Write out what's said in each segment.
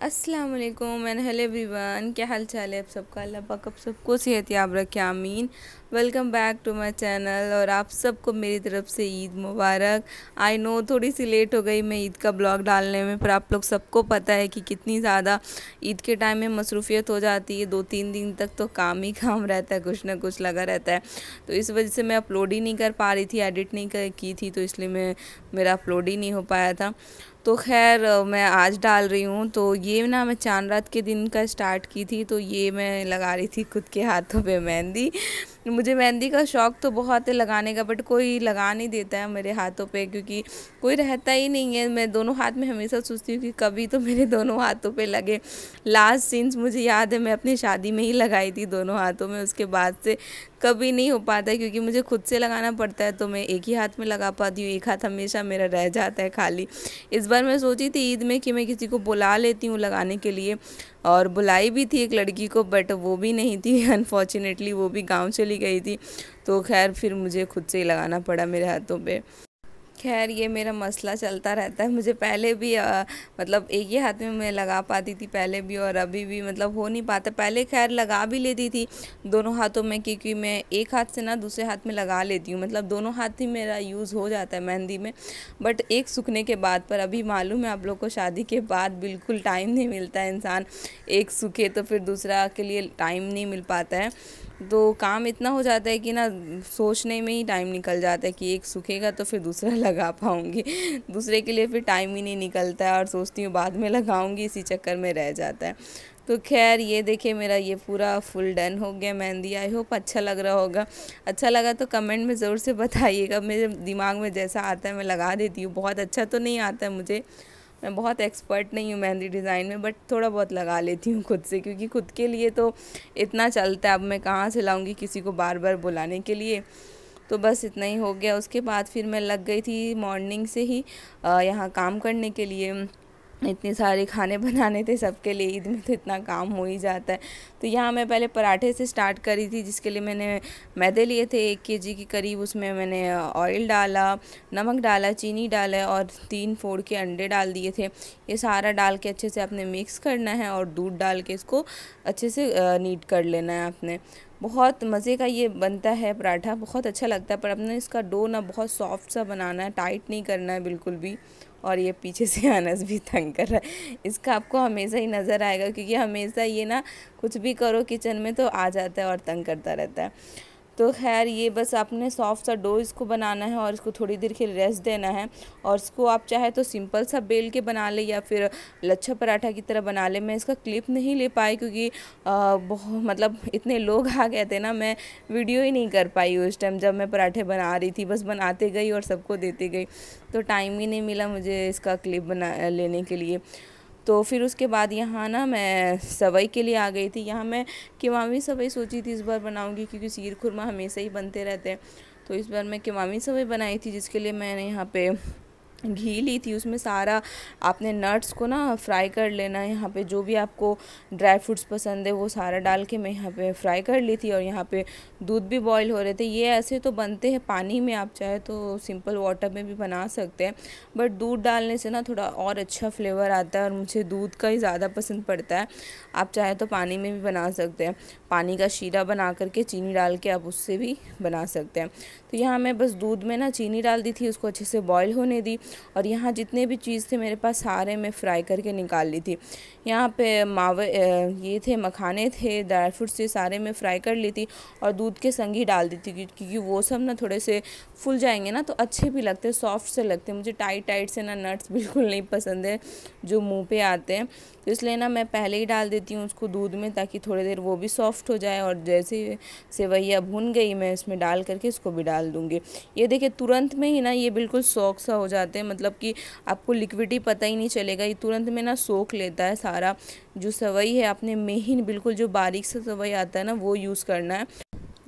अस्सलाम वालेकुम and hello everyone. क्या हाल चाल है आप सबका? अल्लाह पाक आप सबको सेहत याब रखे, आमीन। Welcome back to my channel और आप सबको मेरी तरफ से ईद मुबारक। आई नो थोड़ी सी लेट हो गई मैं ईद का ब्लॉग डालने में, पर आप लोग सबको पता है कि कितनी ज़्यादा ईद के टाइम में मसरूफियत हो जाती है। 2-3 दिन तक तो काम ही काम रहता है, कुछ ना कुछ लगा रहता है। तो इस वजह से मैं अपलोड ही नहीं कर पा रही थी, एडिट नहीं की थी, तो इसलिए मेरा अपलोड ही नहीं हो पाया था। तो खैर मैं आज डाल रही हूँ। तो ये ना मैं चांद रात के दिन का स्टार्ट की थी। तो ये मैं लगा रही थी खुद के हाथों पे मेहंदी। मुझे मेहंदी का शौक़ तो बहुत है लगाने का, बट कोई लगा नहीं देता है मेरे हाथों पे, क्योंकि कोई रहता ही नहीं है। मैं दोनों हाथ में हमेशा सोचती हूँ कि कभी तो मेरे दोनों हाथों पे लगे। लास्ट सीन्स मुझे याद है मैं अपनी शादी में ही लगाई थी दोनों हाथों में, उसके बाद से कभी नहीं हो पाता है, क्योंकि मुझे खुद से लगाना पड़ता है। तो मैं एक ही हाथ में लगा पाती हूँ, एक हाथ हमेशा मेरा रह जाता है खाली। इस बार मैं सोची थी ईद में कि मैं किसी को बुला लेती हूँ लगाने के लिए, और बुलाई भी थी एक लड़की को, बट वो भी नहीं थी अनफॉर्चुनेटली, वो भी गांव चली गई थी। तो खैर फिर मुझे खुद से ही लगाना पड़ा मेरे हाथों पे। खैर ये मेरा मसला चलता रहता है। मुझे पहले भी मतलब एक ही हाथ में मैं लगा पाती थी पहले भी, और अभी भी मतलब हो नहीं पाता। पहले खैर लगा भी लेती थी दोनों हाथों में, क्योंकि मैं एक हाथ से ना दूसरे हाथ में लगा लेती हूँ, मतलब दोनों हाथ ही मेरा यूज़ हो जाता है मेहंदी में। बट एक सूखने के बाद, पर अभी मालूम है आप लोग को शादी के बाद बिल्कुल टाइम नहीं मिलता है, इंसान एक सूखे तो फिर दूसरा के लिए टाइम नहीं मिल पाता है। तो काम इतना हो जाता है कि ना सोचने में ही टाइम निकल जाता है कि एक सूखेगा तो फिर दूसरा लगा पाऊँगी, दूसरे के लिए फिर टाइम ही नहीं निकलता है, और सोचती हूँ बाद में लगाऊंगी, इसी चक्कर में रह जाता है। तो खैर ये देखिए मेरा ये पूरा फुल डन हो गया मेहंदी। आई होप अच्छा लग रहा होगा। अच्छा लगा तो कमेंट में ज़रूर से बताइएगा। मेरे दिमाग में जैसा आता है मैं लगा देती हूँ। बहुत अच्छा तो नहीं आता है मुझे, मैं बहुत एक्सपर्ट नहीं हूँ मेहंदी डिज़ाइन में, बट थोड़ा बहुत लगा लेती हूँ खुद से, क्योंकि खुद के लिए तो इतना चलता है। अब मैं कहाँ से लाऊंगी किसी को बार बार बुलाने के लिए। तो बस इतना ही हो गया। उसके बाद फिर मैं लग गई थी मॉर्निंग से ही यहाँ काम करने के लिए। इतने सारे खाने बनाने थे सबके लिए, ईद में तो इतना काम हो ही जाता है। तो यहाँ मैं पहले पराठे से स्टार्ट करी थी, जिसके लिए मैंने मैदे लिए थे 1 kg के करीब। उसमें मैंने ऑयल डाला, नमक डाला, चीनी डाला और 3 फोड़ के अंडे डाल दिए थे। ये सारा डाल के अच्छे से आपने मिक्स करना है, और दूध डाल के इसको अच्छे से नीट कर लेना है आपने। बहुत मज़े का ये बनता है पराठा, बहुत अच्छा लगता है। पर अपने इसका डो ना बहुत सॉफ्ट सा बनाना है, टाइट नहीं करना है बिल्कुल भी। और ये पीछे से अनस भी तंग कर रहा है, इसका आपको हमेशा ही नज़र आएगा, क्योंकि हमेशा ये ना कुछ भी करो किचन में तो आ जाता है और तंग करता रहता है। तो खैर ये बस आपने सॉफ्ट सा डो इसको बनाना है, और इसको थोड़ी देर के लिए रेस्ट देना है। और इसको आप चाहे तो सिंपल सा बेल के बना ले, या फिर लच्छा पराठा की तरह बना ले। मैं इसका क्लिप नहीं ले पाई, क्योंकि बहुत मतलब इतने लोग आ गए थे ना, मैं वीडियो ही नहीं कर पाई उस टाइम जब मैं पराठे बना रही थी। बस बनाते गई और सबको देती गई, तो टाइम ही नहीं मिला मुझे इसका क्लिप बना लेने के लिए। तो फिर उसके बाद यहाँ ना मैं सवई के लिए आ गई थी। यहाँ मैं किवामी सवई सोची थी इस बार बनाऊँगी, क्योंकि शीर खुरमा हमेशा ही बनते रहते हैं। तो इस बार मैं किवामी सवई बनाई थी, जिसके लिए मैंने यहाँ पे घी ली थी। उसमें सारा आपने नट्स को ना फ्राई कर लेना है। यहाँ पे जो भी आपको ड्राई फ्रूट्स पसंद है वो सारा डाल के मैं यहाँ पे फ्राई कर ली थी। और यहाँ पे दूध भी बॉईल हो रहे थे। ये ऐसे तो बनते हैं पानी में, आप चाहे तो सिंपल वाटर में भी बना सकते हैं, बट दूध डालने से ना थोड़ा और अच्छा फ्लेवर आता है, और मुझे दूध का ही ज़्यादा पसंद पड़ता है। आप चाहे तो पानी में भी बना सकते हैं, पानी का शीरा बना करके चीनी डाल के आप उससे भी बना सकते हैं। तो यहाँ मैं बस दूध में ना चीनी डाल दी थी, उसको अच्छे से बॉईल होने दी। और यहाँ जितने भी चीज़ थे मेरे पास सारे मैं फ्राई करके निकाल ली थी। यहाँ पे मावे ये थे, मखाने थे, ड्राई फ्रूट्स थे, सारे मैं फ्राई कर ली थी, और दूध के संग ही डाल दी थी, क्योंकि वो सब ना थोड़े से फूल जाएंगे ना तो अच्छे भी लगते हैं, सॉफ्ट से लगते हैं। मुझे टाइट टाइट से ना नट्स बिल्कुल नहीं पसंद है जो मुँह पे आते हैं। तो इसलिए ना मैं पहले ही डाल देती हूँ उसको दूध में, ताकि थोड़ी देर वो भी सॉफ्ट हो जाए। और जैसे सेवैया भुन गई मैं इसमें डाल करके इसको भी डाल दूँगी। ये देखिए तुरंत में ही ना ये बिल्कुल सॉफ्ट सा हो जाते हैं, मतलब कि आपको लिक्विडी पता ही नहीं चलेगा। ये तुरंत में ना सोख लेता है सारा। जो सेवई है आपने महीन बिल्कुल जो बारीक सा सेवई आता है ना वो यूज़ करना है।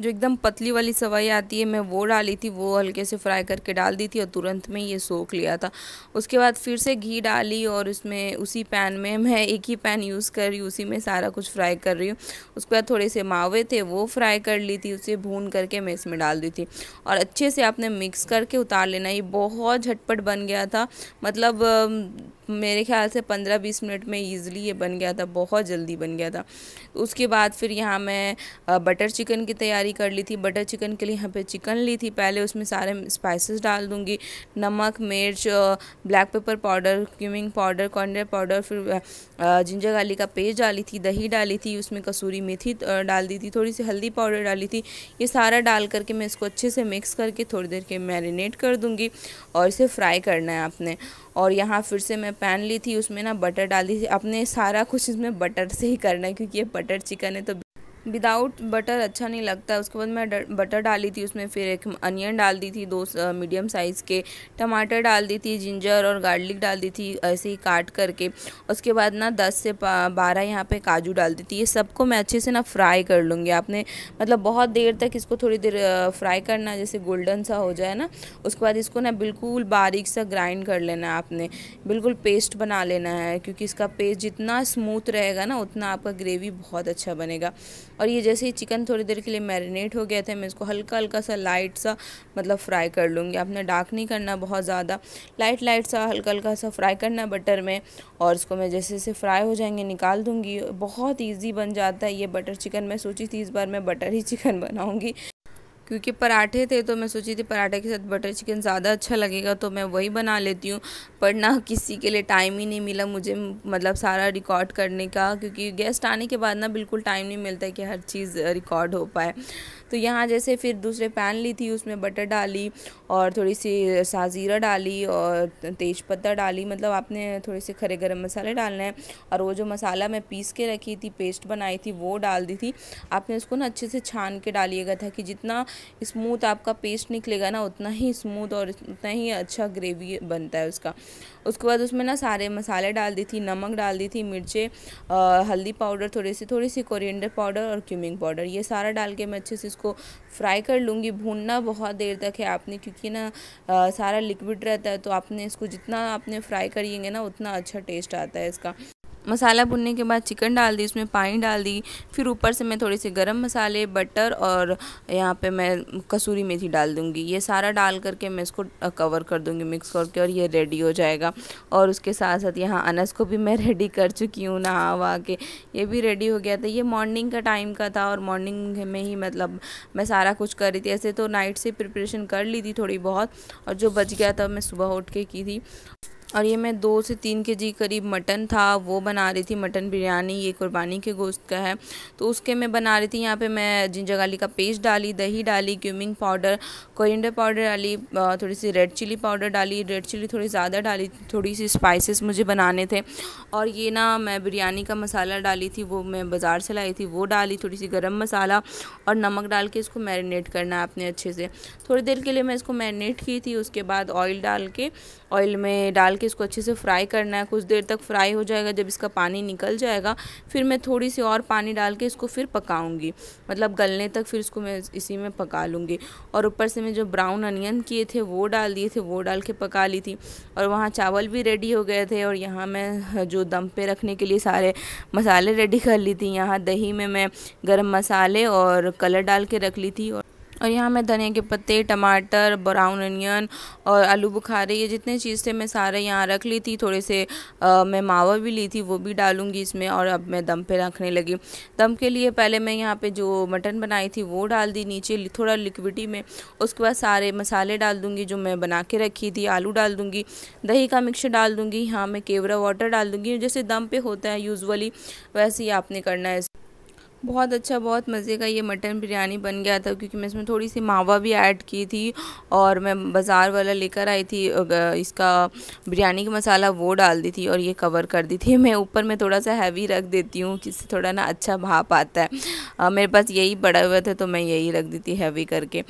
जो एकदम पतली वाली सेवई आती है मैं वो डाली थी, वो हल्के से फ्राई करके डाल दी थी, और तुरंत में ये सोख लिया था। उसके बाद फिर से घी डाली, और उसमें उसी पैन में मैं एक ही पैन यूज़ कर रही हूँ, उसी में सारा कुछ फ्राई कर रही हूँ। उसके बाद थोड़े से मावे थे वो फ्राई कर ली थी, उसे भून करके मैं इसमें डाल दी थी, और अच्छे से आपने मिक्स करके उतार लेना। ये बहुत झटपट बन गया था, मतलब मेरे ख्याल से 15-20 मिनट में ईज़िली ये बन गया था, बहुत जल्दी बन गया था। उसके बाद फिर यहाँ मैं बटर चिकन की तैयारी कर ली थी। बटर चिकन के लिए यहाँ पे चिकन ली थी। पहले उसमें सारे स्पाइसेस डाल दूँगी, नमक, मिर्च, black pepper powder, cumin powder, coriander powder, फिर जिंजर गार्लिक का पेस्ट डाली थी, दही डाली थी, उसमें कसूरी मेथी डाल दी थी, थोड़ी सी हल्दी पाउडर डाली थी। ये सारा डाल करके मैं इसको अच्छे से मिक्स करके थोड़ी देर के मैरिनेट कर दूँगी और इसे फ्राई करना है आपने। और यहाँ फिर से मैं पैन ली थी, उसमें ना बटर डाल दी थी। अपने सारा कुछ इसमें बटर से ही करना है क्योंकि ये बटर चिकन है तो विदाउट बटर अच्छा नहीं लगता। उसके बाद मैं बटर डाली थी, उसमें फिर एक अनियन डाल दी थी, 2 मीडियम साइज़ के टमाटर डाल दी थी, जिंजर और गार्लिक डाल दी थी ऐसे ही काट करके। उसके बाद ना 10 से 12 यहाँ पे काजू डाल दी थी। ये सबको मैं अच्छे से ना फ्राई कर लूँगी। आपने मतलब बहुत देर तक इसको थोड़ी देर फ्राई करना है, जैसे गोल्डन सा हो जाए ना। उसके बाद इसको ना बिल्कुल बारीक सा ग्राइंड कर लेना है आपने, बिल्कुल पेस्ट बना लेना है, क्योंकि इसका पेस्ट जितना स्मूथ रहेगा ना उतना आपका ग्रेवी बहुत अच्छा बनेगा। और ये जैसे ही चिकन थोड़ी देर के लिए मैरिनेट हो गया था, मैं इसको हल्का हल्का सा लाइट सा मतलब फ्राई कर लूँगी। आपने डार्क नहीं करना बहुत ज़्यादा, लाइट सा हल्का हल्का सा फ्राई करना बटर में। और इसको मैं जैसे जैसे फ्राई हो जाएंगे निकाल दूँगी। बहुत ईजी बन जाता है ये बटर चिकन। मैं सोची थी इस बार मैं बटर ही चिकन बनाऊँगी, क्योंकि पराठे थे तो मैं सोची थी पराठे के साथ बटर चिकन ज़्यादा अच्छा लगेगा, तो मैं वही बना लेती हूँ। पर ना किसी के लिए टाइम ही नहीं मिला मुझे, मतलब सारा रिकॉर्ड करने का, क्योंकि गेस्ट आने के बाद ना बिल्कुल टाइम नहीं मिलता है कि हर चीज़ रिकॉर्ड हो पाए। तो यहाँ जैसे फिर दूसरे पैन ली थी, उसमें बटर डाली और थोड़ी सी साजीरा डाली और तेज पत्ता डाली। मतलब आपने थोड़े से खड़े गरम मसाले डालने हैं। और वो जो मसाला मैं पीस के रखी थी, पेस्ट बनाई थी, वो डाल दी थी। आपने उसको ना अच्छे से छान के डालिएगा, ताकि जितना स्मूथ आपका पेस्ट निकलेगा ना उतना ही स्मूथ और उतना ही अच्छा ग्रेवी बनता है उसका। उसके बाद उसमें ना सारे मसाले डाल दी थी, नमक डाल दी थी, मिर्चें, हल्दी पाउडर, थोड़ी सी कोरिएंडर पाउडर और क्यूमिंग पाउडर, ये सारा डाल के मैं अच्छे से इसको फ्राई कर लूँगी। भूनना बहुत देर तक है आपने, क्योंकि ना सारा लिक्विड रहता है, तो आपने इसको जितना आपने फ्राई करिएंगे ना उतना अच्छा टेस्ट आता है इसका। मसाला भुनने के बाद चिकन डाल दी, उसमें पानी डाल दी, फिर ऊपर से मैं थोड़ी सी गरम मसाले, बटर और यहाँ पे मैं कसूरी मेथी डाल दूँगी। ये सारा डाल करके मैं इसको कवर कर दूँगी मिक्स करके, और ये रेडी हो जाएगा। और उसके साथ साथ यहाँ अनस को भी मैं रेडी कर चुकी हूँ नहा वहा के, ये भी रेडी हो गया था। ये मॉर्निंग का टाइम का था और मॉर्निंग में ही मतलब मैं सारा कुछ कर रही थी। ऐसे तो नाइट से प्रिपरेशन कर ली थी थोड़ी बहुत, और जो बच गया था मैं सुबह उठ के की थी। और ये मैं 2 से 3 केजी करीब मटन था वो बना रही थी, मटन बिरयानी। ये कुर्बानी के गोश्त का है तो उसके मैं बना रही थी। यहाँ पे मैं जिंजर गार्लिक का पेस्ट डाली, दही डाली, क्यूमिंग पाउडर, कोरिएंडर पाउडर डाली, थोड़ी सी रेड चिली पाउडर डाली, रेड चिली थोड़ी ज़्यादा डाली, थोड़ी सी स्पाइसेस मुझे बनाने थे। और ये ना मैं बिरयानी का मसाला डाली थी, वो मैं बाज़ार से लाई थी, वो डाली, थोड़ी सी गरम मसाला और नमक डाल के इसको मैरिनेट करना है आपने अच्छे से। थोड़ी देर के लिए मैं इसको मैरिनेट की थी। उसके बाद ऑयल में डाल के इसको अच्छे से फ्राई करना है। कुछ देर तक फ्राई हो जाएगा, जब इसका पानी निकल जाएगा फिर मैं थोड़ी सी और पानी डाल के इसको फिर पकाऊंगी, मतलब गलने तक फिर इसको मैं इसी में पका लूँगी। और ऊपर से मैं जो ब्राउन अनियन किए थे वो डाल दिए थे, वो डाल के पका ली थी। और वहाँ चावल भी रेडी हो गए थे। और यहाँ मैं जो दम पे रखने के लिए सारे मसाले रेडी कर ली थी। यहाँ दही में मैं गरम मसाले और कलर डाल के रख ली थी। और यहाँ मैं धनिया के पत्ते, टमाटर, ब्राउन अनियन और आलू बुखारे, ये जितने चीज़ थे मैं सारे यहाँ रख ली थी। थोड़े से मैं मावा भी ली थी, वो भी डालूँगी इसमें। और अब मैं दम पे रखने लगी। दम के लिए पहले मैं यहाँ पे जो मटन बनाई थी वो डाल दी नीचे थोड़ा लिक्विडी में। उसके बाद सारे मसाले डाल दूँगी जो मैं बना के रखी थी, आलू डाल दूँगी, दही का मिक्सचर डाल दूँगी। यहाँ मैं केवड़ा वाटर डाल दूँगी, जैसे दम पे होता है यूजुअली वैसे ही आपने करना है। बहुत अच्छा, बहुत मज़े का ये मटन बिरयानी बन गया था, क्योंकि मैं इसमें थोड़ी सी मावा भी ऐड की थी। और मैं बाज़ार वाला लेकर आई थी इसका बिरयानी का मसाला, वो डाल दी थी और ये कवर कर दी थी। मैं ऊपर में थोड़ा सा हैवी रख देती हूँ, जिससे थोड़ा ना अच्छा भाप आता है। मेरे पास यही पड़ा हुआ था तो मैं यही रख दी थी हैवी करके।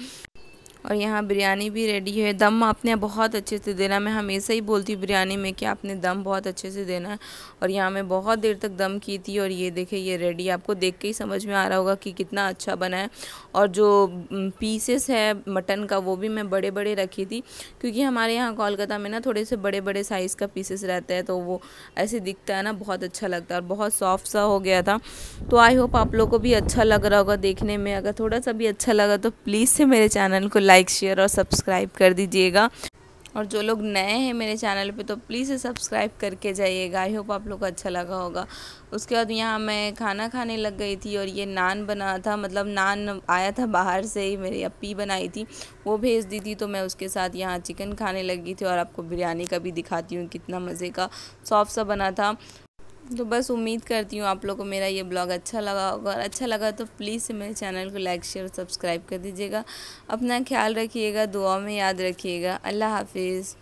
और यहाँ बिरयानी भी रेडी है। दम आपने बहुत अच्छे से देना, मैं हमेशा ही बोलती हूँ बिरयानी में कि आपने दम बहुत अच्छे से देना है। और यहाँ मैं बहुत देर तक दम की थी और ये देखे ये रेडी, आपको देख के ही समझ में आ रहा होगा कि कितना अच्छा बना है। और जो पीसेस है मटन का वो भी मैं बड़े बड़े रखी थी, क्योंकि हमारे यहाँ कोलकाता में ना थोड़े से बड़े बड़े साइज़ का पीसेस रहता है, तो वो ऐसे दिखता है ना, बहुत अच्छा लगता है और बहुत सॉफ्ट सा हो गया था। तो आई होप आप लोग को भी अच्छा लग रहा होगा देखने में। अगर थोड़ा सा भी अच्छा लगा तो प्लीज़ से मेरे चैनल को लाइक, शेयर और सब्सक्राइब कर दीजिएगा। और जो लोग नए हैं मेरे चैनल पे तो प्लीज़ सब्सक्राइब करके जाइएगा। आई होप आप लोग को अच्छा लगा होगा। उसके बाद यहाँ मैं खाना खाने लग गई थी और ये नान बना था, मतलब नान आया था बाहर से ही, मेरी अप्पी बनाई थी, वो भेज दी थी। तो मैं उसके साथ यहाँ चिकन खाने लगी थी और आपको बिरयानी का भी दिखाती हूँ कितना मज़े का सॉफ्ट सा बना था। तो बस उम्मीद करती हूँ आप लोगों को मेरा ये ब्लॉग अच्छा लगा होगा, और अच्छा लगा तो प्लीज़ मेरे चैनल को लाइक शेयर सब्सक्राइब कर दीजिएगा। अपना ख्याल रखिएगा, दुआ में याद रखिएगा। अल्लाह हाफिज़।